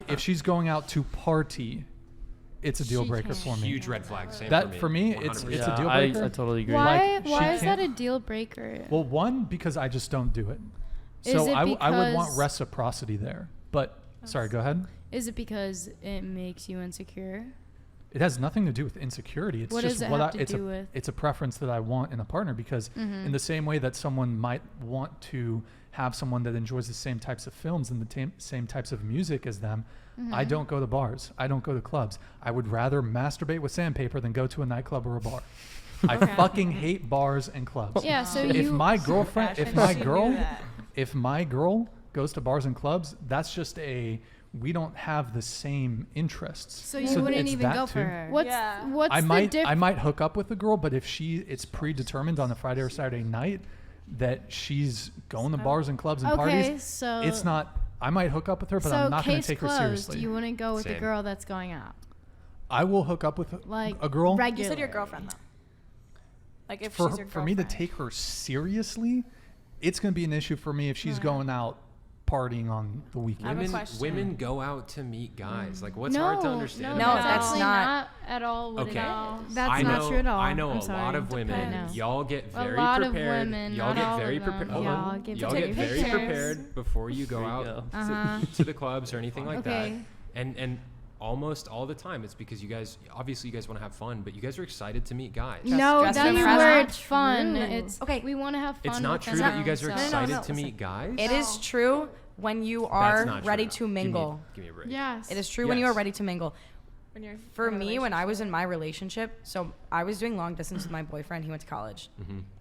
if she's going out to party, it's a deal She breaker can't. for me. Huge red flag. Same That for for me, 100%. it's a Yeah, deal I breaker. totally agree. Why? Like, she Why is that a can't- deal breaker? Well, one, because I just don't do it. Is So it I would want because- reciprocity there. But sorry, go ahead. Is it because it makes you insecure? It has nothing to do with insecurity. It's What just does it what have to it's do a with? it's a preference that I want in a partner, because in the same way that someone might want to have someone that enjoys the same types of films and the same types of music as them, I don't go to bars. I don't go to clubs. I would rather masturbate with sandpaper than go to a nightclub or a bar. I fucking hate bars and clubs. Yeah, so if you my girlfriend, if Fashion, my she knew girl, that. if my girl goes to bars and clubs, that's just we don't have the same interests. So you wouldn't it's even that go too. for her. what's Yeah. what's I the might might hook up with the girl, but if it's predetermined on a Friday or Saturday night that she's going to bars and clubs and Okay, parties, so it's not. I might hook up with her, but so I'm not going case to take her closed. seriously. You wouldn't go with a Same. girl that's going out, I will hook up with like a girl. regular. You said your girlfriend though. Like if for she's your for me to girlfriend. take her seriously, it's going to be an issue for me if she's going out partying on the weekend. I have a Women, question. women go out to meet guys. Like, what's no, hard to understand? No, No, about that's actually not- at all what Okay. it is. That's I not know, true at all. I know I'm a sorry. lot of women. Depends. Y'all get A very lot of prepared. women, y'all not get all very of them. prepared. Y'all Hold on. get Y'all to get take very pictures. prepared before you go There you out go. Uh-huh. to the clubs or anything like Okay. that. And almost all the time, it's because you guys obviously you guys want to have fun, but you guys are excited to meet guys. No, Just that's in the front. word That's fun. true. It's Okay. we want to have fun. It's not with true them that you guys are themselves. excited no, to listen. meet guys. It is true when you That's are not ready true. to mingle. Give me a break. Yes. It is true when you are Yes. ready to mingle. When you're For in a me, when I was relationship. in my relationship, so I was doing long distance with my boyfriend. He went to college,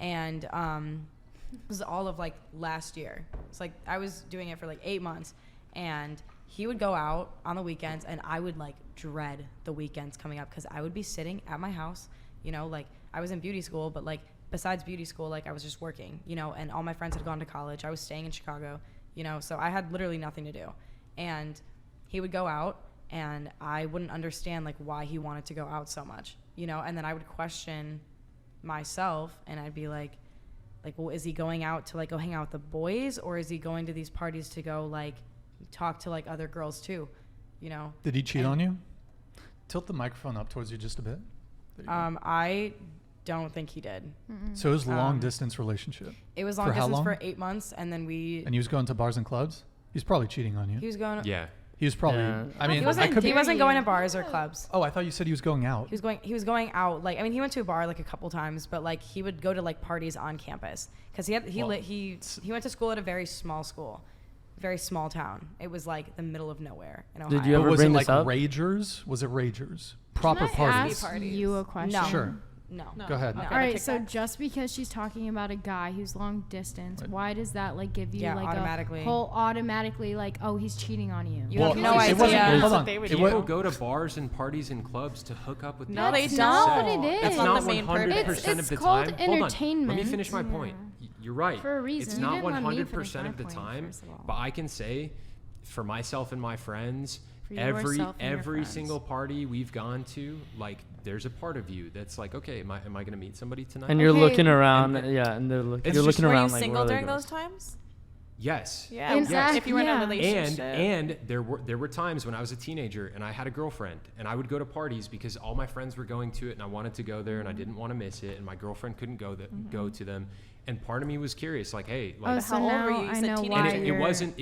and it was all of like last year. It's like I was doing it for like 8 months, and he would go out on the weekends, and I would like dread the weekends coming up because I would be sitting at my house. You know, like I was in beauty school, but like besides beauty school, like I was just working. You know, and all my friends had gone to college. I was staying in Chicago. You know, so I had literally nothing to do, and he would go out. And I wouldn't understand like why he wanted to go out so much, you know. And then I would question myself, and I'd be like, well, is he going out to like go hang out with the boys, or is he going to these parties to go like talk to like other girls too, you know? Did he cheat And- on you? Tilt the microphone up towards you just a bit. There you go. I don't think he did. So it was a long um, distance relationship, It was long For how distance long? for 8 months, and then and he was going to bars and clubs. He's probably cheating on you. he was going. Yeah. He was probably. Yeah. I mean, He I wasn't. could He be. wasn't going to bars or clubs. Oh, I thought you said he was going out. He was going out, like, I mean, he went to a bar like a couple times, but like he would go to like parties on campus because Well, he went to school at a very small school, very small town. It was like the middle of nowhere in Ohio. Did you But ever was it bring like this up? ragers? Was it ragers? Proper Can I parties. ask Parties. you a question? No. Sure. No. Go ahead. No. All right, Tic so Tacs? just because she's talking about a guy who's long distance, Right. why does that like give you Yeah, like automatically. a whole automatically like, oh, he's cheating on you? You have no it idea. wasn't- That's hold what on. they would It do. wa- People go to bars and parties and clubs to hook up with No, people. they That's don't. not what it is. It's That's not not the main 100% purpose. of It's the called time. Hold on. Let me entertainment. finish my point. You're right. For a reason. It's You not didn't let me 100% finish of the my point, time, first of all. but I can say for myself and my friends, For every yourself and your every friends. single party we've gone to, like there's a part of you that's like, okay, am I going to meet somebody tonight? And you're Okay. looking around, And- yeah, and they're It's you're just- looking Were around you like, single where are they during going? those times? Yes. Yeah. Exactly, If you were in a yeah. relationship. And there were times when I was a teenager and I had a girlfriend and I would go to parties because all my friends were going to it and I wanted to go there and I didn't want to miss it and my girlfriend couldn't go to them, and part of me was curious, like, hey, like, Oh, so How old now were you? You I said know teenager. why and it you're wasn't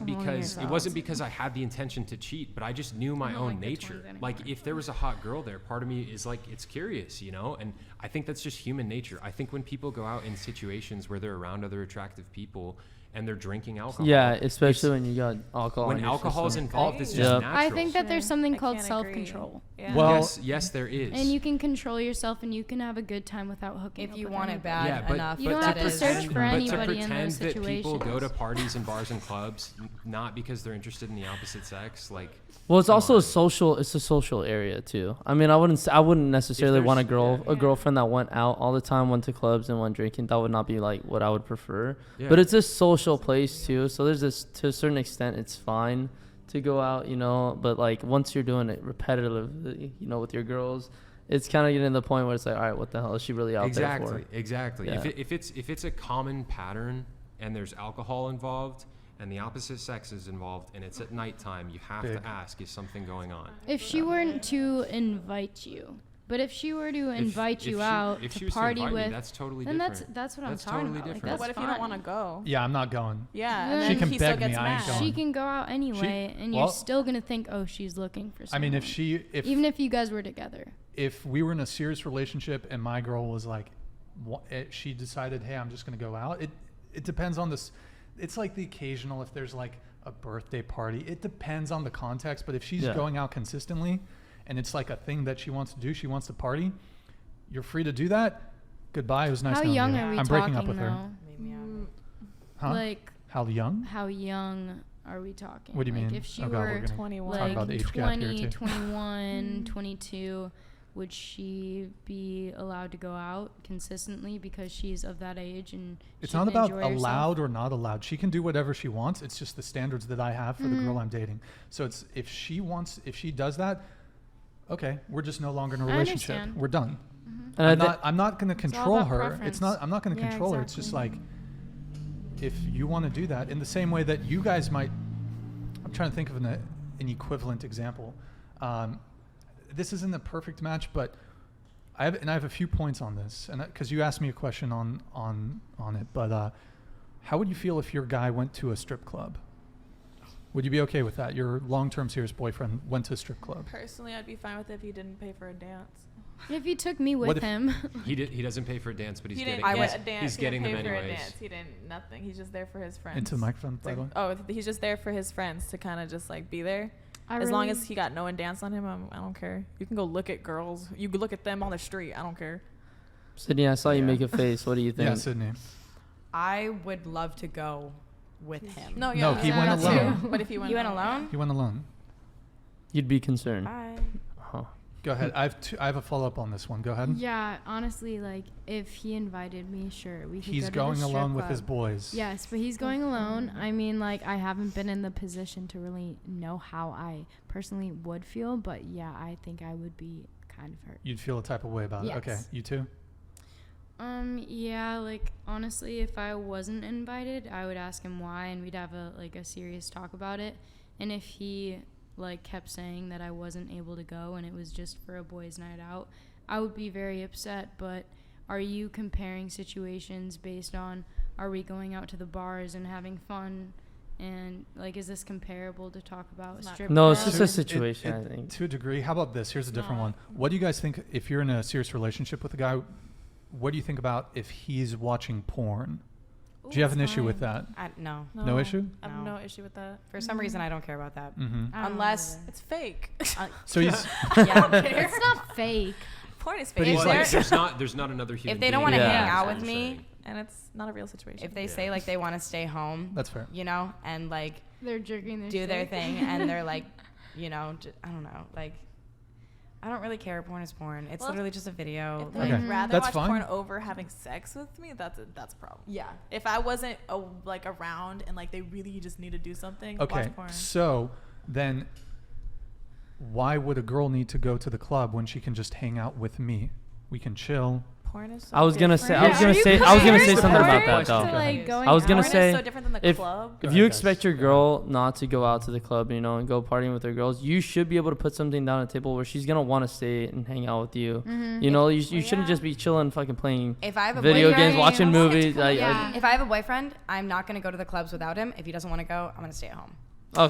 holding because yourselves. I had the intention to cheat, but I just knew my I don't own like the nature. twins anymore. Like if there was a hot girl there, part of me is like it's curious, you know? And I think that's just human nature. I think when people go out in situations where they're around other attractive people and they're drinking alcohol. Yeah, especially it's- when you got alcohol. when in your alcohol's system. involved, it's Yeah. just natural. I think that there's something I called can't self-control. agree. Yeah. Well- yes, there is. And you can control yourself and you can have a good time without hooking If up you with want it anybody. bad yeah, but, enough, You don't but have to to search pretend, for but to anybody in pretend those that people go to situations. parties and bars and clubs not because they're interested in the opposite sex, like Well, it's come also on. it's a social area too. I mean, I wouldn't necessarily want a there's- a girlfriend that went out all the time, went to clubs and went drinking. That would not be like what I would prefer. Yeah. But it's a social place too. So there's this, to a certain extent, it's fine to go out, you know, but like once you're doing it repetitively, you know, with your girls, it's kind of getting to the point where it's like, all right, what the hell is she really out there for? Exactly. Yeah. If it's a common pattern and there's alcohol involved, and the opposite sex is involved and it's at nighttime, you have Big. to ask, is something going on? If she weren't to invite you, but if she were to invite you out if she to was party invite me, with, that's totally then different. that's what I'm That's talking totally about. Like, different. that's What if you don't want to fine. go? Yeah, I'm not going. Yeah, She and then can he beg still gets me, I ain't mad. going. She can go out anyway, and well- you're still gonna think, oh, she's looking for I someone. mean, if even if you guys were together. if we were in a serious relationship and my girl was like, she decided, hey, I'm just gonna go out. It depends on this. It's like the occasional, if there's like a birthday party, it depends on the context. But if she's Yeah. going out consistently, and it's like a thing that she wants to do, she wants to party, you're free to do that. Goodbye. It was nice How knowing young you. are we I'm talking breaking up with her. though? Made me out. Huh? Like, How young? how young are we talking? What do you Like, mean? If she Oh God, we're were gonna 21. talk about the age gap here 20, too. 21, 22, would she be allowed to go out consistently because she's of that age and It's she not can about enjoy herself? allowed or not allowed. She can do whatever she wants. It's just the standards that I have for the girl Mhm. I'm dating. So it's if she does that, okay, we're just no longer in a I relationship. understand. We're done. And I I'm not going to all control about her. preference. I'm not going to Yeah, control her. It's just like exactly. if you want to do that in the same way that you guys might. I'm trying to think of an equivalent example. This isn't the perfect match, but I have a few points on this, and because you asked me a question on it, but how would you feel if your guy went to a strip club? Would you be okay with that? Your long-term serious boyfriend went to a strip club. Personally, I'd be fine with it if he didn't pay for a dance. If you took me What with if- him, He doesn't pay for a dance, but he's He getting didn't I get would- a dance. he's he didn't getting pay them for a anyways. dance. He didn't nothing. He's just there for his friends. Into the microphone, It's by the way. like, oh, he's just there for his friends to kind of just like be there. I As long really- as he got no one dance on him, I don't care. You can go look at girls. You can look at them on the street. I don't care. Sydney, I saw you Yeah. make a face. What do you think? Yeah, Sydney. I would love to go with him. No, No, yeah, he yeah, went that too. alone. But if he went, You went alone? He went alone. You'd be concerned. Bye. Huh. Go ahead. I have a follow-up on this one. Go ahead. Yeah, honestly, like if he invited me, sure, we could He's go to the going strip alone with his club. boys. Yes, but he's going alone. I mean, like I haven't been in the position to really know how I personally would feel, but yeah, I think I would be kind of hurt. You'd feel a type of way about it. Okay. Yes. You too? yeah, like honestly, if I wasn't invited, I would ask him why, and we'd have a serious talk about it. And if he like kept saying that I wasn't able to go and it was just for a boys' night out, I would be very upset. But are you comparing situations based on are we going out to the bars and having fun? And like, is this comparable to talk about It's not strip No, it's clubs? just a It- situation, it- I think. To a degree. How about this? Here's a different No. one. What do you guys think if you're in a serious relationship with a guy? What do you think about if he's watching porn? Do you have an issue with that? No. No issue? I have No. no issue with that. For some reason, I don't care about that. Mm-hmm. I don't Unless either. It's fake. So he's yeah. It's not fake. Porn is But fake. he's Well, like- there's not another human. If they don't being want to Yeah. hang there, out is with what you're me, saying. and it's not a real situation. if they Yeah. say like they want to stay home, that's fair. you know, and like They're jerking their do their stick. thing, and they're like, you know, I don't know, like. I don't really care. Porn is porn. It's Well, literally just a video. If they Okay. would rather That's watch fine. porn over having sex with me, that's a problem. Yeah. If I wasn't like around and like they really just need to do something, Okay. watch porn. So then why would a girl need to go to the club when she can just hang out with me? We can chill. Porn is so I was gonna say, different. I was gonna say, I was gonna say comparing something about porn that to, though. like, Like going I was gonna Porn say, is so different than the if- club. Go If you ahead, guys. expect your girl not to go out to the club, you know, and go partying with her girls, you should be able to put something down at the table where she's gonna want to stay and hang out with you. You know, you shouldn't yeah. just be chilling, fucking playing If I have a video boyfriend, games, watching movies. Like, Yeah. if I have a boyfriend, I'm not gonna go to the clubs without him. If he doesn't want to go, I'm gonna stay at home. oh,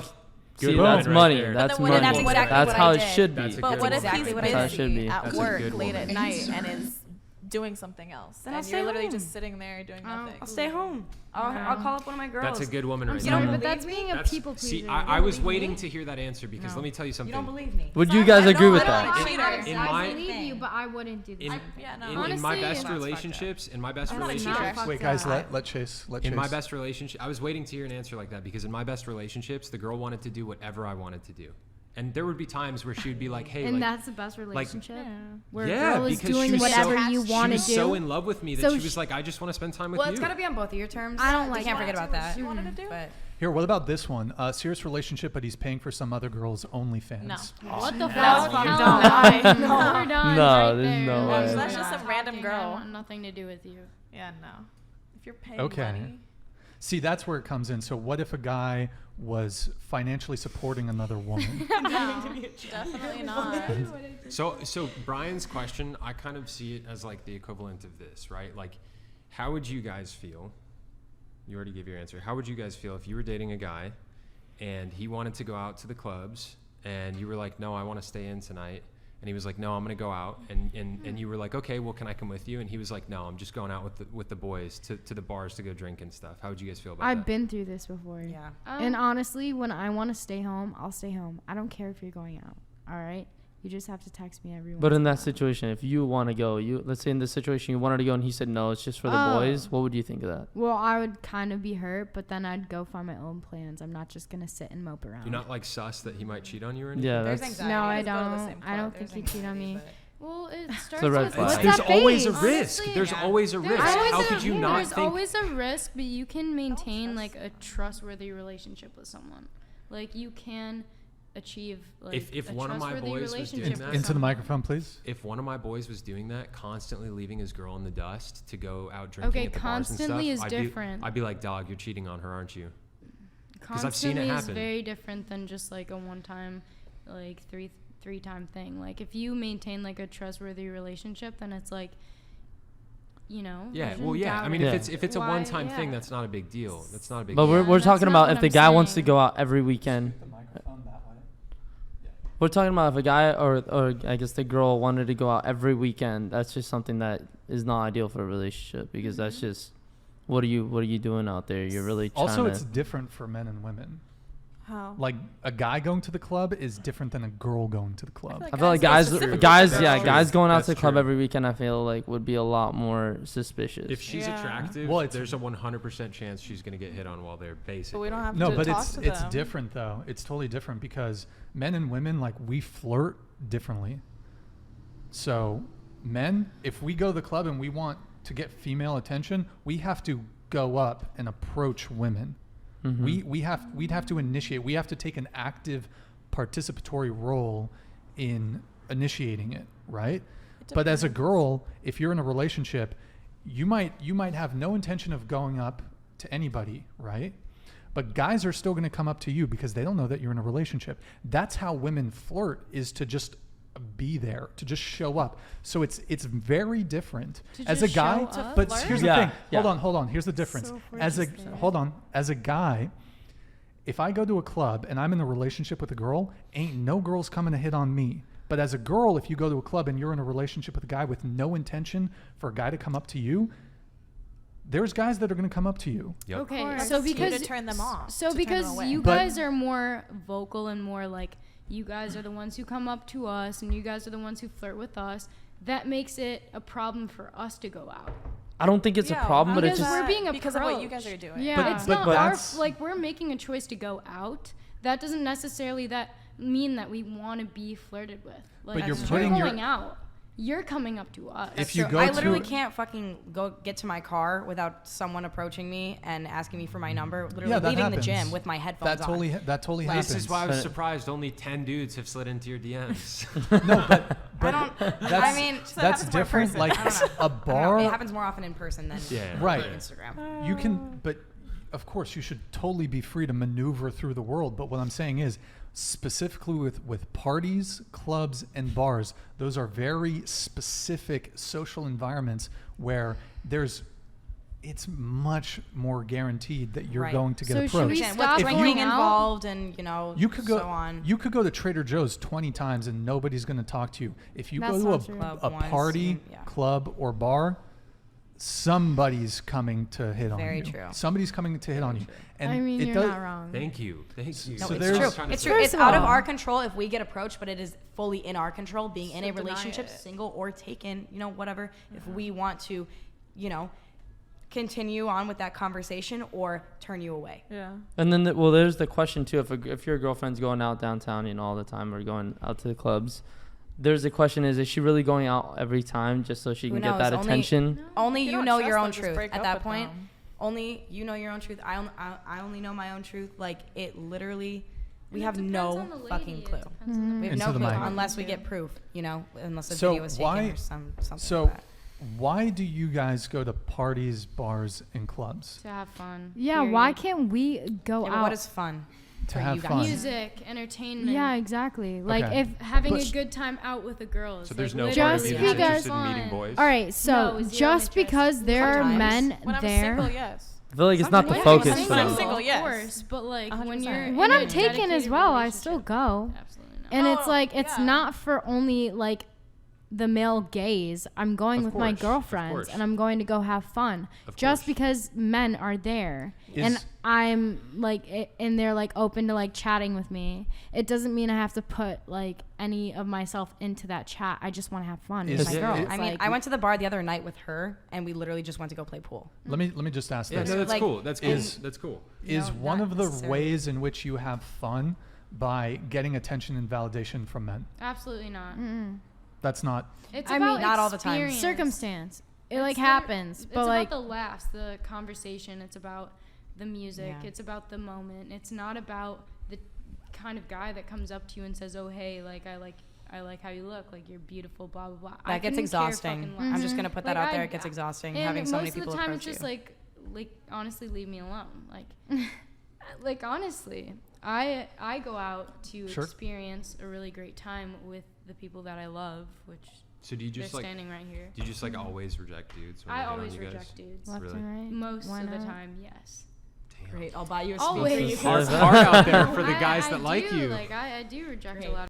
Good see, one that's right money. there. That's But then money. that's exactly That's what how I it did. should be. That's a But good what one. if Exactly he's what I That's how it busy should be. at That's a work good late one. at night and is doing something else, Then I'll and stay you're literally home. just sitting there doing nothing? I'll stay home. I'll call up one of my girls. That's a good woman I'm right sorry, there. but that's being a That's- people pleaser. See, I was waiting to hear that answer because No. let me tell you You something. don't believe me. Would you guys I agree know, with I don't that? like cheaters. In I my- believe you, but I wouldn't do this. Yeah, no. in my Honestly, best that's relationships, in my best I'm not a relationships, cheater. fucked Wait, guys, up. let Chase. in my best relationship, I was waiting to hear an answer like that because in my best relationships, the girl wanted to do whatever I wanted to do, and there would be times where she would be like, "Hey, and like, that's the best relationship. Where yeah, a girl is because doing she was whatever so, you she want to was do. so in love with me that So she sh- was like, I just want to spend time with Well, you. it's got to be on both of your terms. I don't We like can't that. forget about that. She wanted to do. But Here, what about this one? Serious relationship, but he's paying for some other girl's OnlyFans. No. What the fuck? That's Hell fucked no. up. No, we're done. No, right there's there. no way. That's just some random I girl. want nothing to do with you. Yeah, no. If you're paying Okay. money, See, that's where it comes in. So what if a guy was financially supporting another woman? No, definitely not. So Brian's question, I kind of see it as like the equivalent of this, right? Like, how would you guys feel? You already gave your answer. How would you guys feel if you were dating a guy and he wanted to go out to the clubs and you were like, no, I want to stay in tonight. And he was like, no, I'm going to go out. And you were like, okay, well, can I come with you? And he was like, no, I'm just going out with the boys to the bars to go drink and stuff. How would you guys feel about I've that? been through this before. Yeah. And honestly, when I want to stay home, I'll stay home. I don't care if you're going out. All right? You just have to text me every once But in a that while. situation, if you want to go, let's say in this situation you wanted to go and he said no, it's just for the boys. What would you think of that? Well, I would kind of be hurt, but then I'd go find my own plans. I'm not just gonna sit and mope around. You're not like sus that he might cheat on you or anything? Yeah, There's that's anxiety. No, I Let's go to the don't. same I don't club. think There's he'd cheat on me. anxiety, Well, it a starts red with flag. what's There's that always a face? risk. Honestly, There's yeah. always a There's risk. always How a- could you yeah, not There's think? always a risk, but you can maintain like a trustworthy relationship with someone. Like you can achieve like If a one of my trustworthy boys was relationship doing with that- Into the someone. microphone, please. If one of my boys was doing that, constantly leaving his girl in the dust to go out drinking Okay, at the bars and constantly stuff, is I'd different. I'd be like, dog, you're cheating on her, aren't you? 'Cause Constantly I've seen it is happen. very different than just like a one-time, like three-time thing. Like if you maintain like a trustworthy relationship, then it's like, you know. you Yeah, well, shouldn't yeah. I doubt mean, it. if it's a Why- one-time thing, yeah. that's not a big deal. That's not a big But deal. we're that's talking not about what if the I'm guy wants to saying. go out every weekend. The microphone that way. We're talking about if a guy or I guess the girl wanted to go out every weekend. That's just something that is not ideal for a relationship because that's just what are you doing out there? You're really trying Also, to. it's different for men and women. How? Like a guy going to the club is different than a girl going to the club. like I feel like guys guys, get specific guys, with yeah, girls. guys going out That's to the club true. every weekend. I feel like would be a lot more suspicious. If she's Yeah. attractive, Well, it's- there's a 100% chance she's gonna get hit on while they're basically. But we don't have No, to but talk it's to it's them. different though. It's totally different because men and women, like, we flirt differently. So men, if we go to the club and we want to get female attention, we have to go up and approach women. Mhm. We'd have to initiate. We have to take an active participatory role in initiating it, right? But as a girl, if you're in a relationship, you might have no intention of going up to anybody, right? But guys are still going to come up to you because they don't know that you're in a relationship. That's how women flirt, is to just be there, to just show up. So it's very different. To As a just guy, show up? but To here's the flirt? thing. Yeah, Hold on. Here's the difference. So if we're As a just there. hold on, as a guy, if I go to a club and I'm in a relationship with a girl, ain't no girls coming to hit on me. But as a girl, if you go to a club and you're in a relationship with a guy with no intention for a guy to come up to you, there's guys that are going to come up to you. Yep. Okay, course. so It's you to because turn them off, so to turn them because away. you But- guys are more vocal and more like you guys are the ones who come up to us and you guys are the ones who flirt with us, that makes it a problem for us to go out. I don't think it's a Yeah, problem, but it's because just we're being because of what you approached. guys are doing. Yeah, But- it's but not our that's- like we're making a choice to go out. That doesn't necessarily mean that we want to be flirted with. Like you're we're putting your- going out. You're coming up to us. If you So go I to literally can't fucking get to my car without someone approaching me and asking me for my number. Literally Yeah, that leaving happens. the gym with my headphones That totally happens. This is why I was But- surprised only 10 dudes have slid into your DMs. No, but I don't. that's I mean, that that's happens more in different. person. Like I don't know. a I don't know. bar, It happens more often in person than Yeah. Right. on Instagram. you can, but of course you should totally be free to maneuver through the world. But what I'm saying is, specifically with parties, clubs, and bars, those are very specific social environments where it's much more guaranteed that you're Right. going to get So should approached. we With stop If you- drinking going out? involved and You could go. so on. You could go to Trader Joe's 20 times and nobody's going to talk to you. If you That's go not to true. Club a once, party, yeah. club, or bar, somebody's coming to hit on Very you. true. Somebody's coming to hit on you. And I mean, it you're does, not wrong. Thank you. No, So it's there's- true. Trying to It's say- true. It's First of out of all- our control if we get approached, but it is fully in our control being in So a deny relationship, it. single or taken, whatever. If we want to, continue on with that conversation or turn you away. Yeah. And then, there's the question too. If your girlfriend's going out downtown, all the time, or going out to the clubs, there's the question: is she really going out every time just so she Who can get knows? that Only- attention? Only If you don't know trust your them, own just truth break at up that with point. them. Only you know your own truth. I only know my own truth. Like, it literally, we And it have depends no on the lady, fucking it clue. depends on the We have Into no the clue mic. unless we get proof, unless a So video is taken why- or something So like that. Why do you guys go to parties, bars, and clubs? To have fun. Yeah, why period. can't we go Yeah, but out? what is fun? To for have you guys? fun. Music, entertainment. Yeah, exactly. Like Okay. if Having But- a good time out with a girl. Is So there's like no literally part of Just you because- that's interested in meeting fun. boys. all right, so No, zero just interest. because there are Sometimes. men When I'm there. single, yes. I feel like it's not the When you're focus single, for I'm them. single, of yes. course, but like when 100%. you're When in I'm a taken as dedicated well, I still relationship- go. Absolutely not. And Oh, it's like it's yeah. not for only like the male gaze. I'm going Of with my course, of girlfriends course. and I'm going to go have fun. Of Just course. because men are there and Is- I'm like and they're like open to like chatting with me. It doesn't mean I have to put like any of myself into that chat. I just want to have fun Is- with my Yeah, girls. it- I mean, Like, I went to the bar the other night with her, and we literally just went to go play pool. Let me just ask Yeah, this. no, that's Like, cool. That's cool. is- That's cool. Is No, one not of the necessarily. ways in which you have fun by getting attention and validation from men? Absolutely not. That's not. It's I about mean, not all the time. experience. circumstance. It It's like liter- happens, It's but like about the laughs, the conversation. It's about the music. Yeah. It's about the moment. It's not about the kind of guy that comes up to you and says, "Oh, hey, like I like how you look. Like you're beautiful." Blah blah blah. I That gets couldn't care exhausting. fucking I'm less. just gonna put that Like, out there. I- It gets exhausting And having so many most of people the time, approach it's just you. like honestly, leave me alone. Like honestly, I go out to Sure. experience a really great time with the people that I love, which So do you just they're like? standing right here. Do you just like always reject dudes? When I they hit on always you guys? reject dudes. left Really? and right. Most Why of the not? time, yes. Damn. Great, I'll buy you a Always. speaker. It's hard out there for the I- guys I that like do, you. Like I do reject Great. a lot